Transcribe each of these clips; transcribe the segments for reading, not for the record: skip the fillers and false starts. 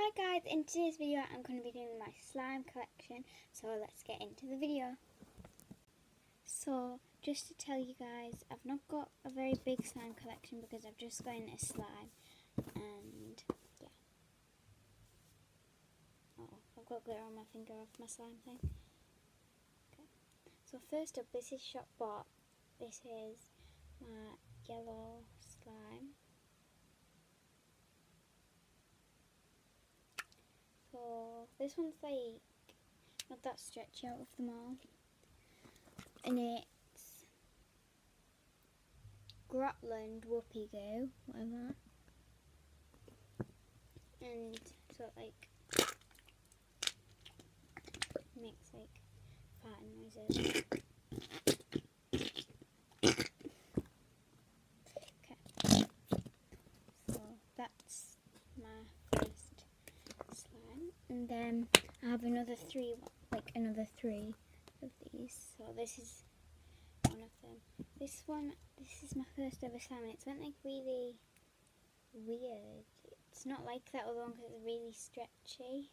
Hi guys, in today's video I'm going to be doing my slime collection, so let's get into the video. So just to tell you guys, I've not got a very big slime collection because I've just got into slime, and yeah. Oh, I've got glitter on my finger off my slime thing. Okay. So first up, this is Shop Bought. This is my yellow slime. So this one's like not that stretchy out of them all, and it's Grotland Whoopie Goo, whatever, and so it like makes like farting noises. Okay, so that's my first slime, and then I have another three of these. So this is one of them. This is my first ever slime, and it's went like really weird. It's not like that other one because it's really stretchy.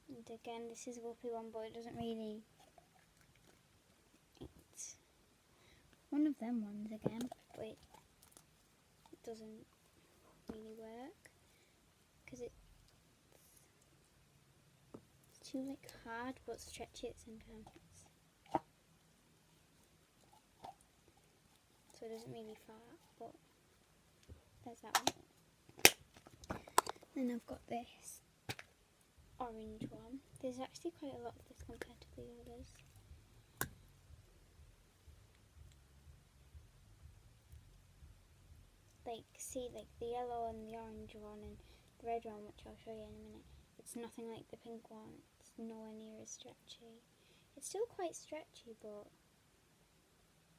And again, this is a whoopie one, but it doesn't really. It's one of them ones again, but it doesn't really work because it's too like hard but stretchy at the same time. So it doesn't really fart, but there's that one. Then I've got this orange one. There's actually quite a lot of this compared to the others. Like, see, like the yellow and the orange one and the red one, which I'll show you in a minute. It's nothing like the pink one. It's nowhere near as stretchy. It's still quite stretchy, but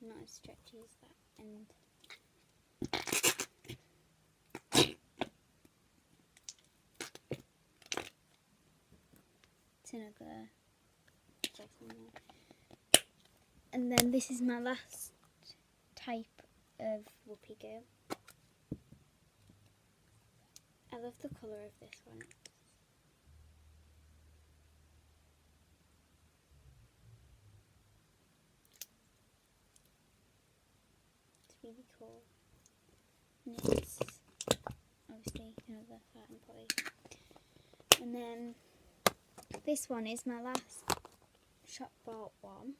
not as stretchy as that. And it's another. And then this is my last type of whoopie goo. I love the colour of this one. It's really cool. And it's obviously another fat and poly. And then this one is my last Shop Bought one.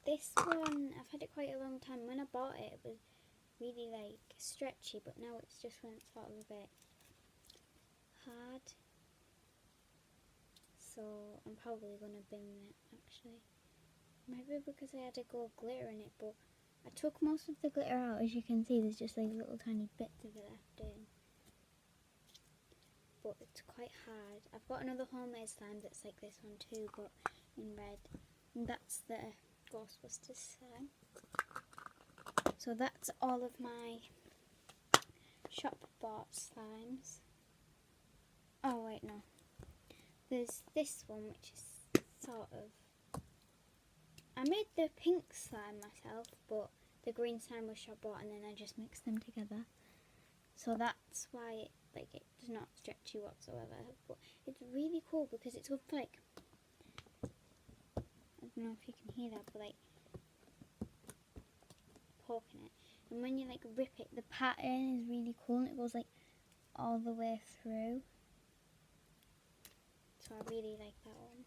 This one, I've had it quite a long time. When I bought it, it was really like stretchy, but now it's just went sort of a bit hard. So I'm probably going to bin it actually. Maybe because I had a go of glitter in it, but I took most of the glitter out. As you can see, there's just like little tiny bits of it left in. But it's quite hard. I've got another homemade slime that's like this one too, but in red. And that's the Ghostbusters slime. So that's all of my Shop Bought slimes. Oh wait, no. There's this one which is sort of... I made the pink slime myself, but the green slime was Shop Bought, and then I just mixed them together. So that's why it's not stretchy whatsoever. But it's really cool because it's with like... I don't know if you can hear that, but like... poking it. And when you like rip it, the pattern is really cool, and it goes like all the way through. So I really like that one.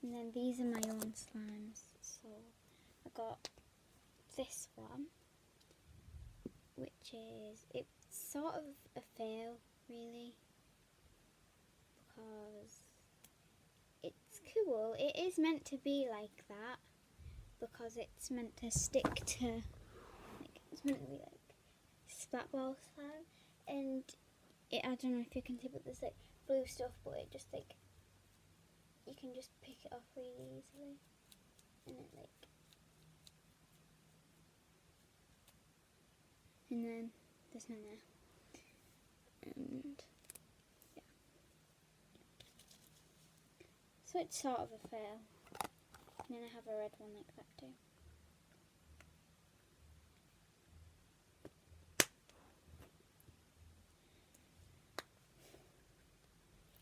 And then these are my own slimes. So I got this one, which is, it's sort of a fail really, because it's cool. It is meant to be like that because it's meant to stick to, like, it's meant to be like splatball slime, and it, I don't know if you can see, but there's like blue stuff, but it just like, you can just pick it off really easily, and it like, and then there's none there. And yeah. So it's sort of a fail. And then I have a red one like that too.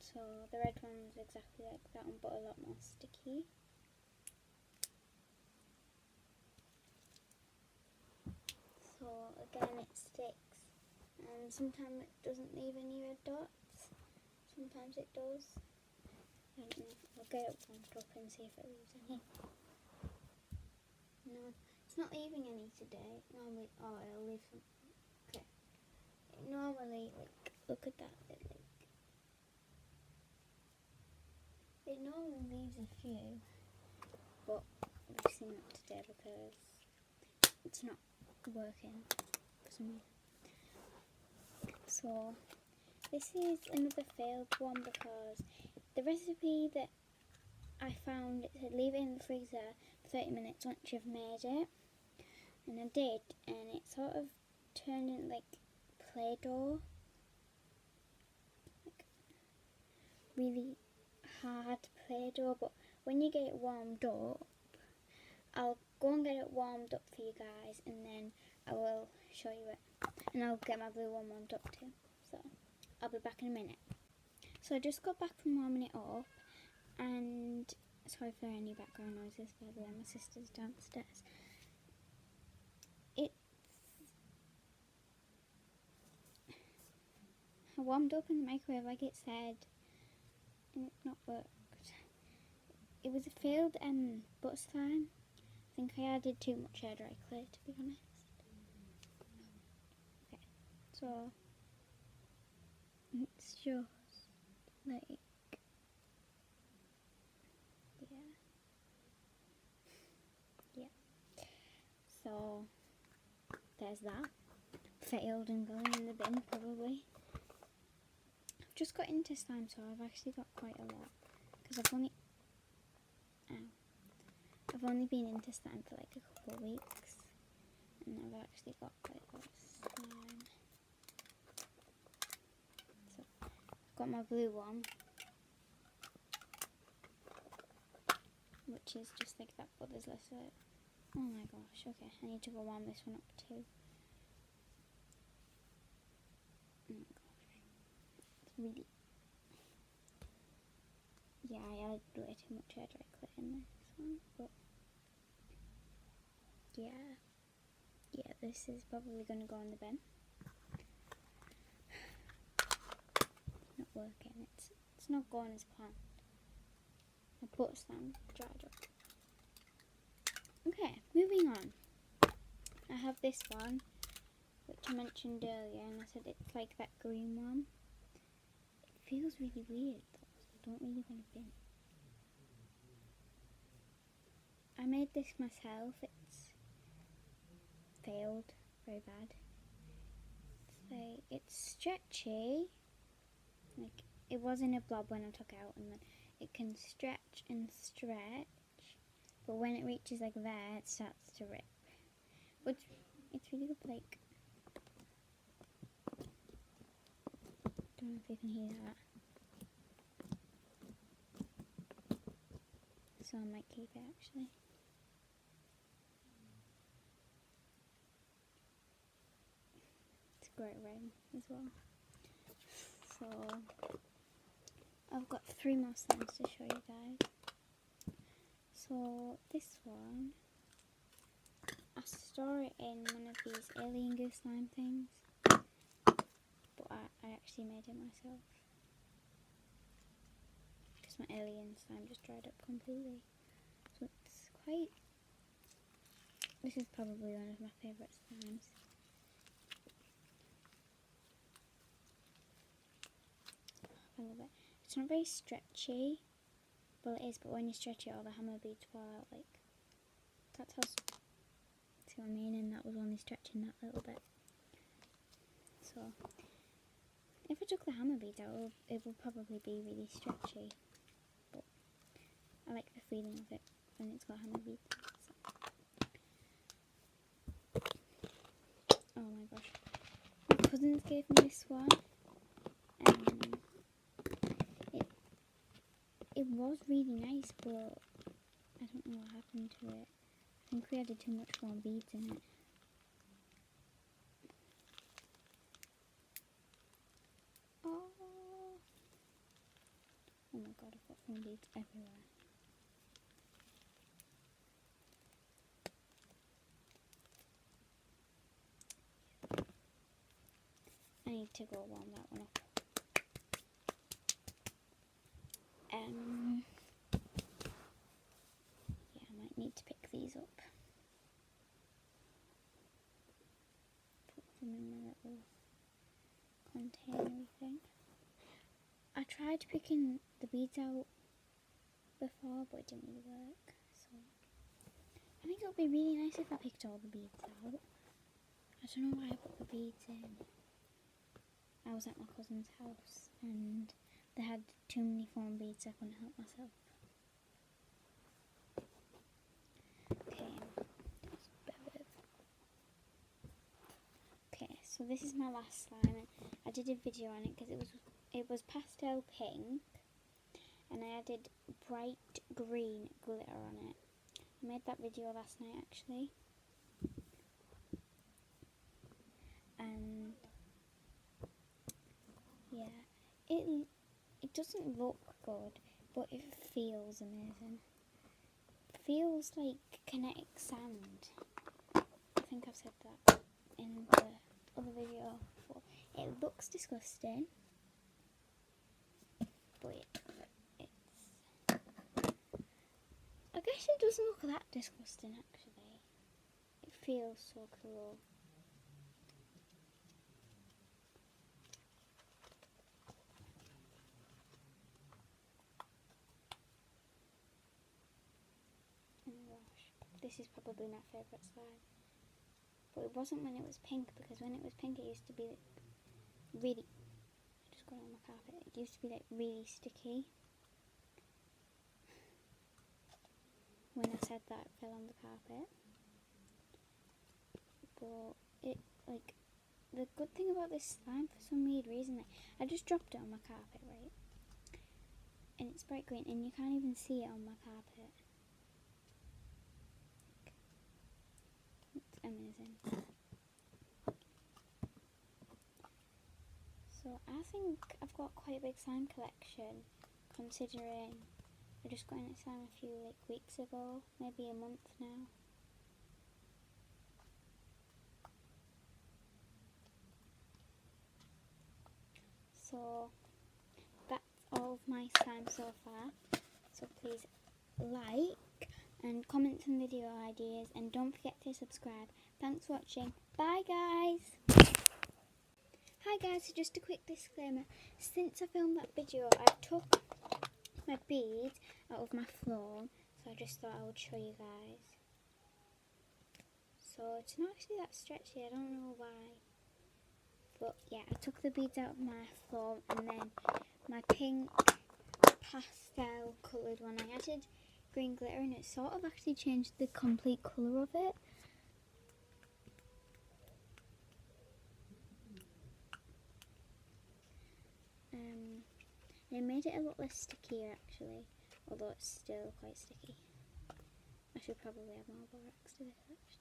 So the red one's exactly like that one, but a lot more sticky. So again, it sticks, and sometimes it doesn't leave any red dots. Sometimes it does. I don't know. I'll get it warmed up and see if it leaves any. No, it's not leaving any today. Normally, oh, it'll leave some. Okay. Normally, like, look at that. It normally leaves a few, but obviously not today because it's not working for some reason. So this is another failed one because the recipe that I found, it said leave it in the freezer for 30 minutes once you've made it, and I did, and it sort of turned into like Play-Doh, like really hard Play-Doh. But when you get it warmed up, I'll go and get it warmed up for you guys, and then I will show you it, and I'll get my blue one warmed up too. So I'll be back in a minute. So I just got back from warming it up, and sorry for any background noises, by the way, my sister's downstairs. I warmed up in the microwave like it said, and it's not worked. It was a failed butter slime. I think I added too much air dry clay, to be honest. Okay, so it's just like, yeah. So there's that. Failed and going in the bin probably. I've just got into slime, so I've actually got quite a lot because I've only been into slime for like a couple of weeks, and I've actually got quite a lot of slime. So I've got my blue one, which is just like that, but there's less of it. Oh my gosh, okay, I need to go warm this one up too. Oh my gosh, it's really, yeah, I added way too much air dry clay in this one, but yeah, this is probably going to go in the bin. Not working, it's not going as planned. My butter slime dried up. Okay, moving on. I have this one, which I mentioned earlier, and I said it's like that green one. It feels really weird though, so I don't really want to bin it. I made this myself. It's failed very bad. It's stretchy. Like, it was in a blob when I took it out, and then it can stretch and stretch, but when it reaches like there, it starts to rip. But it's really good, like, don't know if you can hear that. So I might keep it actually. It's a great rain as well. So I've got 3 more slimes to show you guys. So this one, I store it in one of these alien goo slime things, but I actually made it myself because my alien slime just dried up completely. So it's quite, this is probably one of my favourite slimes. I love it. It's not very stretchy, well it is, but when you stretch it all the hammer beads fall out, like, that's how, see what I mean, and that was only stretching that little bit. So if I took the hammer beads out, it would probably be really stretchy, but I like the feeling of it when it's got hammer beads. So. Oh my gosh. friends gave me this one. It was really nice, but I don't know what happened to it. I think we added too much more beads in it. Oh my god, I've got foam beads everywhere. I need to go warm that one up. Yeah, I might need to pick these up. Put them in my little container thing. I tried picking the beads out before, but it didn't really work. So I think it would be really nice if I picked all the beads out. I don't know why I put the beads in. I was at my cousin's house and they had too many foam beads, I couldn't help myself. Okay, so this is my last slime. I did a video on it because it was pastel pink, and I added bright green glitter on it. I made that video last night actually, and yeah, it doesn't look good, but it feels amazing. It feels like kinetic sand. I think I've said that in the other video before. It looks disgusting, but it's, I guess it doesn't look that disgusting actually. It feels so cool. Oh my gosh, this is probably my favourite slime. But it wasn't when it was pink, because when it was pink it used to be like really, I just got it on my carpet, it used to be like really sticky. When I said that, it fell on the carpet. But it, like, the good thing about this slime, for some weird reason, like, I just dropped it on my carpet, right? And it's bright green and you can't even see it on my carpet. It's amazing. So I think I've got quite a big slime collection, considering I just got into slime a few weeks ago, maybe a month now. So that's all of my slime so far. So please like and comment some video ideas, and don't forget to subscribe. Thanks for watching. Bye guys! Hi guys, so just a quick disclaimer. Since I filmed that video, I took my beads out of my floor, so I just thought I would show you guys. So it's not actually that stretchy, I don't know why. But yeah, I took the beads out of my floor, and then my pink pastel coloured one, I added green glitter, and it sort of actually changed the complete colour of it. It made it a lot less stickier actually, although it's still quite sticky. I should probably add more borax to this actually.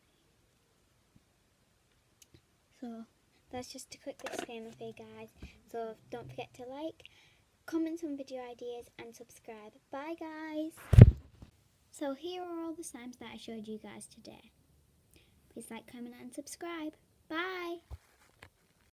So that's just a quick disclaimer for you guys. So don't forget to like, comment some video ideas and subscribe. Bye guys! So here are all the slimes that I showed you guys today. Please like, comment and subscribe. Bye!